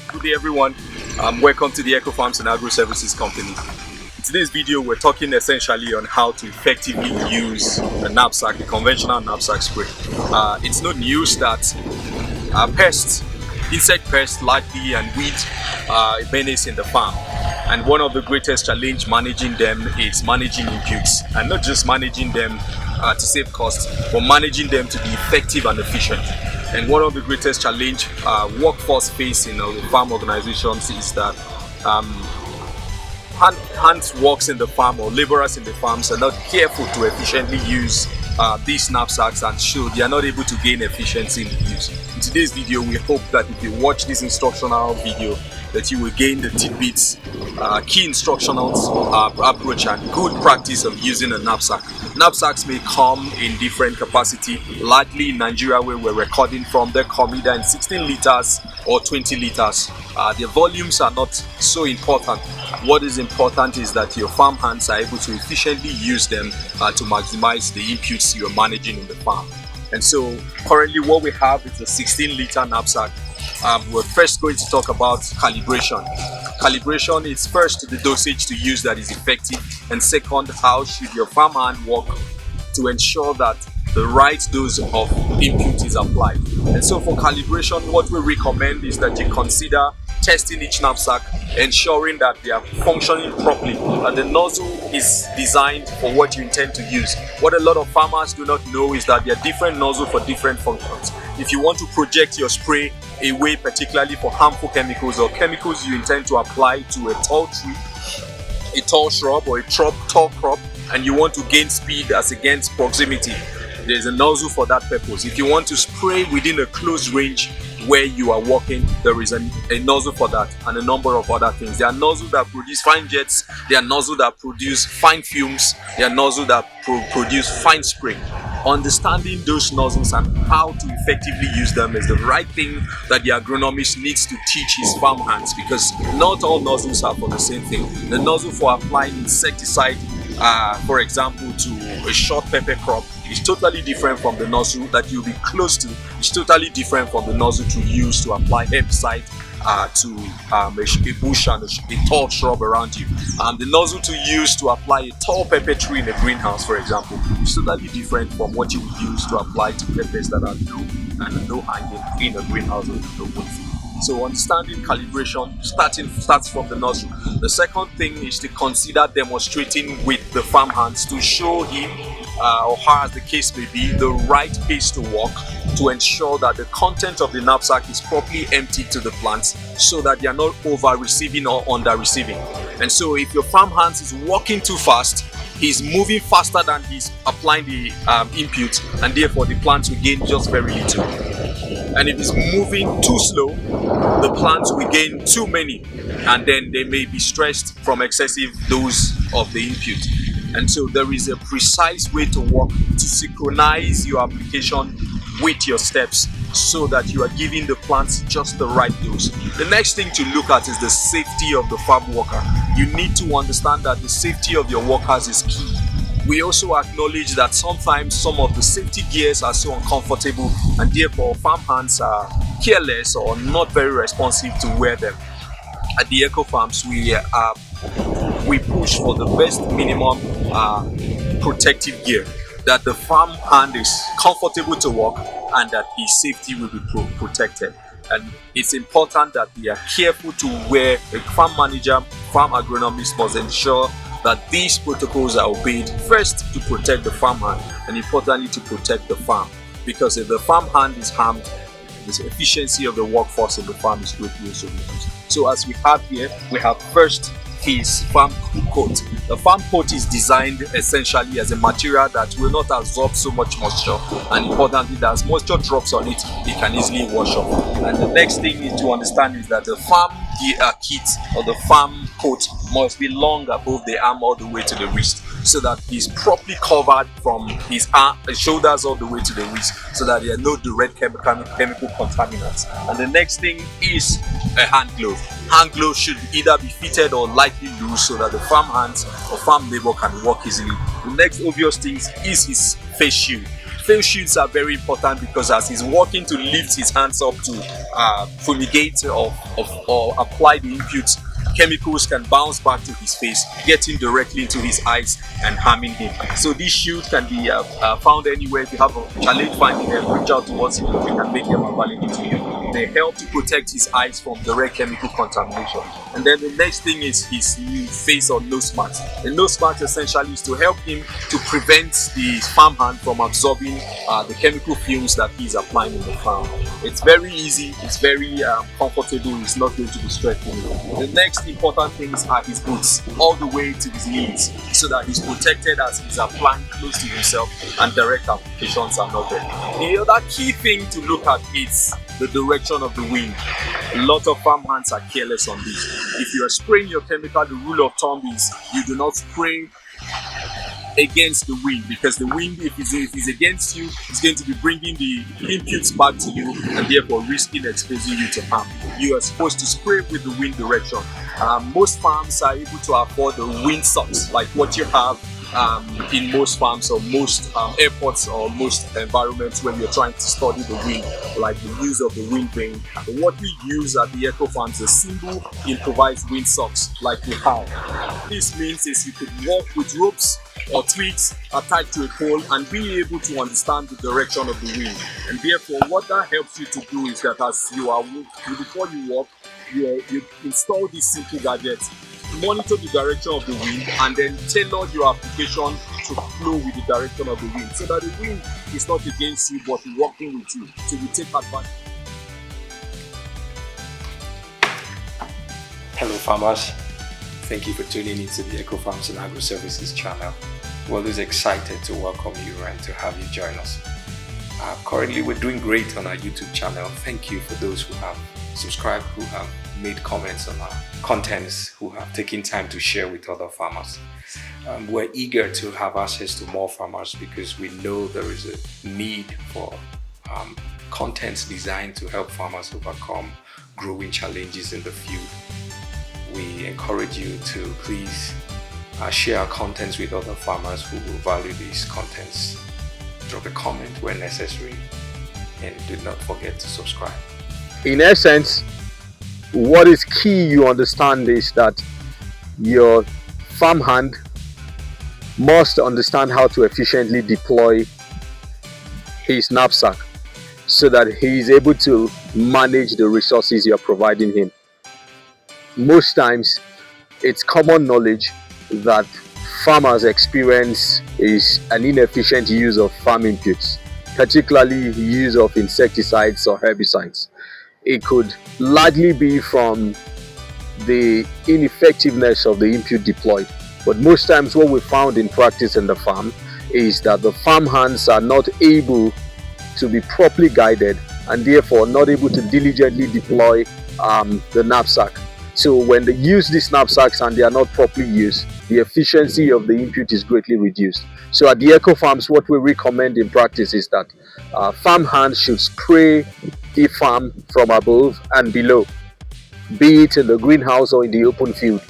Good day everyone, welcome to the Eco Farms and Agro Services Company. In today's video we're talking essentially on how to effectively use a knapsack, a conventional knapsack spray. It's no news that pests, insect pests, larvae and weeds are a menace in the farm. And one of the greatest challenge managing them is managing imputes, and not just managing them to save costs, but managing them to be effective and efficient. And one of the greatest challenge workforce face in farm organizations is that hands works in the farm or laborers in the farms are not careful to efficiently use these knapsacks, and so they are not able to gain efficiency in the use. In today's video, we hope that if you watch this instructional video, that you will gain the tidbits, key instructionals, approach and good practice of using a knapsack. Knapsacks may come in different capacity. Largely in Nigeria, where we're recording from, they come either in 16 liters or 20 liters. Their volumes are not so important. What is important is that your farm hands are able to efficiently use them to maximize the inputs you're managing in the farm. And so currently what we have is a 16-liter knapsack. We're first going to talk about calibration. Calibration is first the dosage to use that is effective, and second, how should your farm hand work to ensure that the right dose of input is applied. And so for calibration, what we recommend is that you consider testing each knapsack, ensuring that they are functioning properly, that the nozzle is designed for what you intend to use. What a lot of farmers do not know is that there are different nozzles for different functions. If you want to project your spray away, particularly for harmful chemicals or chemicals you intend to apply to a tall tree, a tall shrub or a tall crop, and you want to gain speed as against proximity, there's a nozzle for that purpose. If you want to spray within a close range where you are walking, there is a nozzle for that, and a number of other things. There are nozzles that produce fine jets, there are nozzles that produce fine fumes, there are nozzles that produce fine spray. Understanding those nozzles and how to effectively use them is the right thing that the agronomist needs to teach his farm hands, because not all nozzles are for the same thing. The nozzle for applying insecticide, for example, to a short pepper crop is totally different from the nozzle that you'll be close to. It's totally different from the nozzle to use to apply herbicide to a bush and a tall shrub around you. The nozzle to use to apply a tall pepper tree in a greenhouse, for example, is totally different from what you would use to apply to peppers that are low and low hanging in a greenhouse or in a wood. So understanding calibration starts from the nozzle. The second thing is to consider demonstrating with the farm hands to show him or her, as the case may be, the right pace to walk to ensure that the content of the knapsack is properly emptied to the plants so that they are not over receiving or under receiving. And so if your farm hands is walking too fast, he's moving faster than he's applying the input, and therefore the plants will gain just very little. And if it's moving too slow, the plants will gain too many, and then they may be stressed from excessive dose of the input. And so there is a precise way to work to synchronize your application with your steps so that you are giving the plants just the right dose. The next thing to look at is the safety of the farm worker. You need to understand that the safety of your workers is key. We also acknowledge that sometimes some of the safety gears are so uncomfortable, and therefore farm hands are careless or not very responsive to wear them. At the Eco Farms, we push for the best minimum protective gear, that the farm hand is comfortable to walk and that his safety will be protected. And it's important that we are careful to wear. A farm manager, farm agronomist must ensure that these protocols are obeyed, first to protect the farm hand and importantly to protect the farm, because if the farm hand is harmed, the efficiency of the workforce in the farm is greatly also reduced. So as we have here, we have first his farm coat. The farm coat is designed essentially as a material that will not absorb so much moisture, and importantly that as moisture drops on it, it can easily wash off. And the next thing you need to understand is that the farm kit or the farm coat must be long above the arm all the way to the wrist, so that he's properly covered from his shoulders all the way to the wrist, so that there are no direct chemical contaminants. And the next thing is a hand glove. Hand gloves should either be fitted or lightly loose so that the farm hands or farm labor can work easily. The next obvious thing is his face shield. fail shoots are very important because as he's walking to lift his hands up to fumigate or apply the inputs, chemicals can bounce back to his face, getting directly into his eyes and harming him. So this shield can be found anywhere. If you have a challenge finding them, reach out to us. We can make them available to you. They help to protect his eyes from direct chemical contamination. And then the next thing is his face or nose mask. The nose mask essentially is to help him to prevent the farmhand from absorbing the chemical fumes that he's applying in the farm. It's very easy, it's very comfortable, it's not going to be stressful. The next important things are his boots, all the way to his knees, so that he's protected as he's applying close to himself and direct applications are not there. The other key thing to look at is the direction of the wind. A lot of farmhands are careless on this. If you are spraying your chemical, the rule of thumb is you do not spray against the wind, because the wind, if it's against you, it's going to be bringing the inputs back to you and therefore risking exposing you to harm. You are supposed to spray with the wind direction. Most farms are able to afford the wind socks, like what you have in most farms or most airports or most environments when you're trying to study the wind, like the use of the wind vane. What we use at the eco farms is simple improvised wind socks like we have. This means is you could walk with ropes or twigs attached to a pole and be able to understand the direction of the wind. And therefore what that helps you to do is that as you are before you walk, you install this simple gadget, monitor the direction of the wind, and then tailor your application to flow with the direction of the wind, so that the wind is not against you but working with you, so you take advantage. Hello farmers, thank you for tuning into the Eco Farms and Agro Services channel. We're always excited to welcome you and to have you join us. Currently we're doing great on our YouTube channel. Thank you for those who have subscribed, who have made comments on our contents, who have taken time to share with other farmers. We're eager to have access to more farmers because we know there is a need for contents designed to help farmers overcome growing challenges in the field. We encourage you to please share our contents with other farmers who will value these contents. Drop a comment where necessary, and do not forget to subscribe. In essence, what is key you understand is that your farmhand must understand how to efficiently deploy his knapsack so that he is able to manage the resources you are providing him. Most times it's common knowledge that farmers experience is an inefficient use of farm inputs, particularly use of insecticides or herbicides. It could largely be from the ineffectiveness of the input deployed. But most times what we found in practice in the farm is that the farm hands are not able to be properly guided and therefore not able to diligently deploy the knapsack. So when they use these knapsacks and they are not properly used, the efficiency of the input is greatly reduced. So at the eco farms, what we recommend in practice is that farm hands should spray the farm from above and below, be it in the greenhouse or in the open field.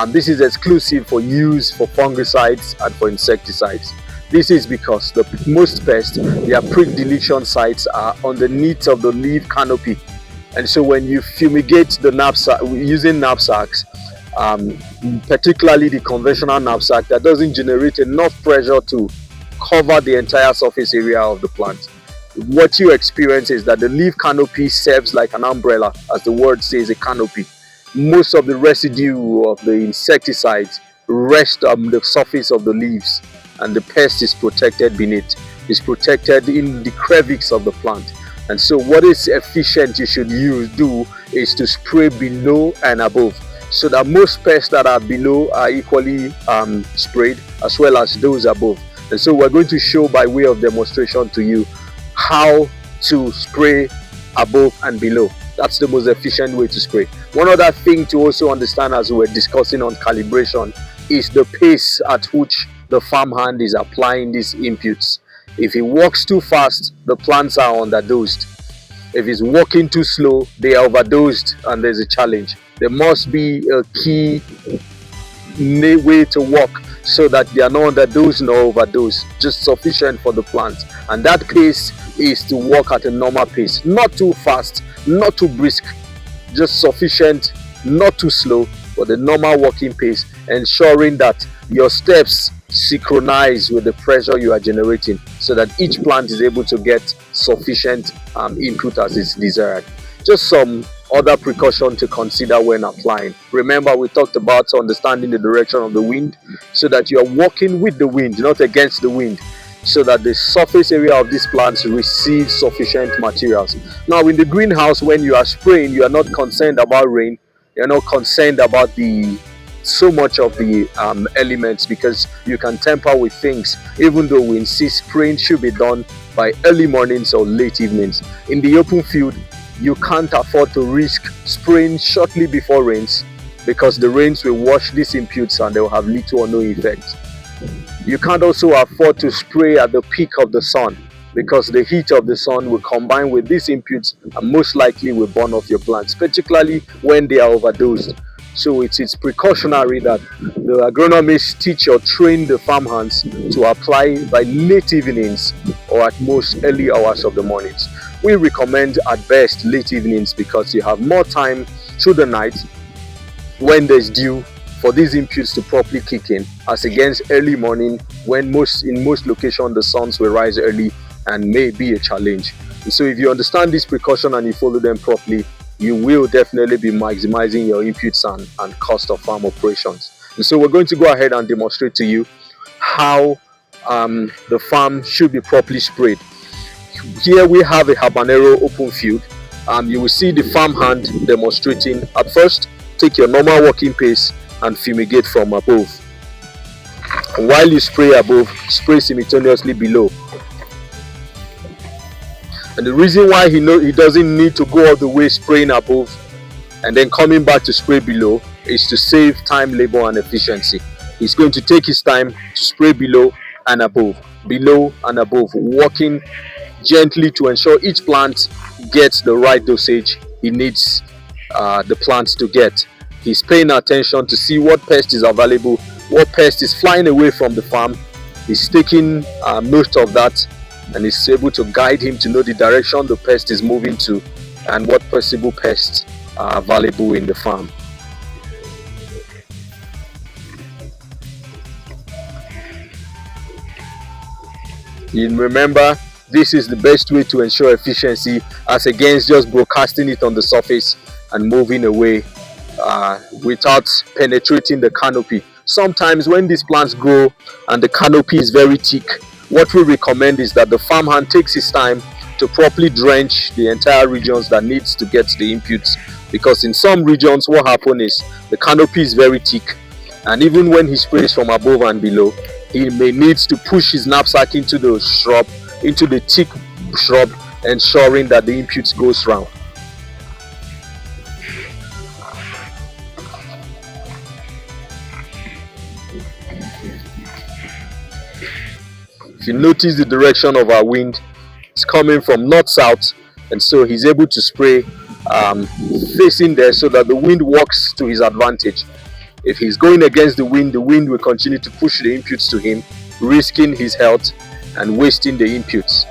This is exclusive for use for fungicides and for insecticides. This is because most pests, their prick-deletion sites are underneath of the leaf canopy. And so when you fumigate the knapsack using knapsacks, particularly the conventional knapsack that doesn't generate enough pressure to cover the entire surface area of the plant, what you experience is that the leaf canopy serves like an umbrella, as the word says, a canopy. Most of the residue of the insecticides rest on the surface of the leaves, and the pest is protected beneath, is protected in the crevice of the plant. And so what is efficient you should do is to spray below and above, so that most pests that are below are equally sprayed, as well as those above. And so we're going to show by way of demonstration to you how to spray above and below. That's the most efficient way to spray. One other thing to also understand as we're discussing on calibration is the pace at which the farmhand is applying these inputs. If he walks too fast, the plants are underdosed. If he's walking too slow, they are overdosed and there's a challenge. There must be a key way to walk so that they are not underdosed nor overdosed, just sufficient for the plant. And that pace is to walk at a normal pace, not too fast, not too brisk, just sufficient, not too slow, but the normal walking pace, ensuring that your steps synchronize with the pressure you are generating, so that each plant is able to get sufficient input as is desired. Just some other precaution to consider when applying. Remember, we talked about understanding the direction of the wind, so that you are walking with the wind, not against the wind, so that the surface area of these plants receives sufficient materials. Now in the greenhouse, when you are spraying, you are not concerned about rain, you're not concerned about so much of the elements, because you can tamper with things, even though we insist spraying should be done by early mornings or late evenings. In the open field, you can't afford to risk spraying shortly before rains, because the rains will wash these imputes and they will have little or no effect. You can't also afford to spray at the peak of the sun, because the heat of the sun will combine with these imputes and most likely will burn off your plants, particularly when they are overdosed. So it's precautionary that the agronomists teach or train the farmhands to apply by late evenings or at most early hours of the mornings. We recommend at best late evenings, because you have more time through the night when there's dew for these imputes to properly kick in, as against early morning when in most locations the suns will rise early and may be a challenge. And so if you understand this precaution and you follow them properly, you will definitely be maximizing your inputs and cost of farm operations. And so we're going to go ahead and demonstrate to you how the farm should be properly sprayed. Here we have a habanero open field. You will see the farmhand demonstrating. At first, take your normal walking pace and fumigate from above. And while you spray above, spray simultaneously below. And the reason why he doesn't need to go all the way spraying above and then coming back to spray below is to save time, labor and efficiency. He's going to take his time to spray below and above, walking gently to ensure each plant gets the right dosage he needs the plants to get. He's paying attention to see what pest is available, what pest is flying away from the farm. He's taking note of that, and is able to guide him to know the direction the pest is moving to and what possible pests are available in the farm. You remember, this is the best way to ensure efficiency, as against just broadcasting it on the surface and moving away without penetrating the canopy. Sometimes when these plants grow and the canopy is very thick, what we recommend is that the farmhand takes his time to properly drench the entire regions that needs to get the inputs, because in some regions what happens is the canopy is very thick, and even when he sprays from above and below, he may need to push his knapsack into the shrub, into the thick shrub, ensuring that the inputs goes round. If you notice the direction of our wind, it's coming from north-south, and so he's able to spray facing there so that the wind works to his advantage. If he's going against the wind will continue to push the inputs to him, risking his health and wasting the inputs.